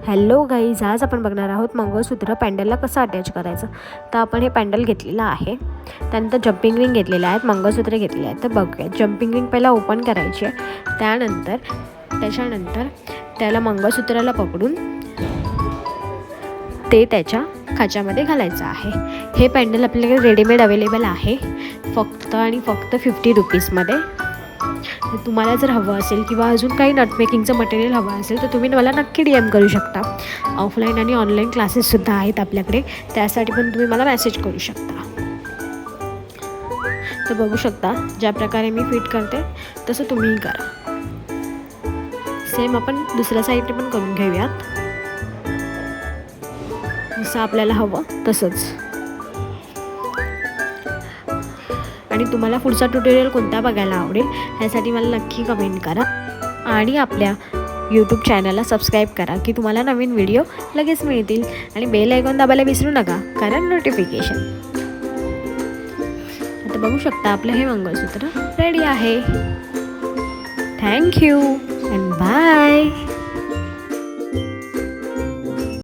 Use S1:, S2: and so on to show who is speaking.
S1: Hello guys, आज आपण बघणार आहोत मंगळसूत्र पॅन्डलला कसं अटॅच करायचं. तर आपण हे पॅन्डल घेतलेलं आहे, त्यानंतर जम्पिंग रिंग घेतलेले आहेत, मंगळसूत्र घेतलेले आहेत. तर बघूया, जम्पिंग रिंग पहिला ओपन करायची आहे. त्याच्यानंतर त्याला मंगळसूत्राला पकडून ते त्याच्या खाच्यामध्ये घालायचं आहे. हे पॅन्डल आपल्याकडे रेडीमेड अवेलेबल आहे फक्त 50 रुपीजमध्ये. तुम्हाला जर हवं असेल किंवा अजून काही नटमेकिंगचं मटेरियल हवं असेल तर तुम्ही मला नक्की DM करू शकता. ऑफलाईन आणि ऑनलाईन क्लासेससुद्धा आहेत आपल्याकडे, त्यासाठी पण तुम्ही मला मेसेज करू शकता. तर बघू शकता, ज्या प्रकारे मी फिट करते तसं तुम्हीही करा. सेम आपण दुसऱ्या साईडने पण करून घेऊयात, जसं आपल्याला हवं तसंच. आणि तुम्हाला पुढचा ट्युटोरियल कोणता बघायला आवडेल ह्यासाठी मला नक्की कमेंट करा. आणि आपल्या YouTube चॅनलला सबस्क्राईब करा की तुम्हाला नवीन व्हिडिओ लगेच मिळतील. आणि बेल आयकॉन दाबायला विसरू नका, कारण नोटिफिकेशन. आता बघू शकता, आपलं हे मंगळसूत्र रेडी आहे. Thank you and bye.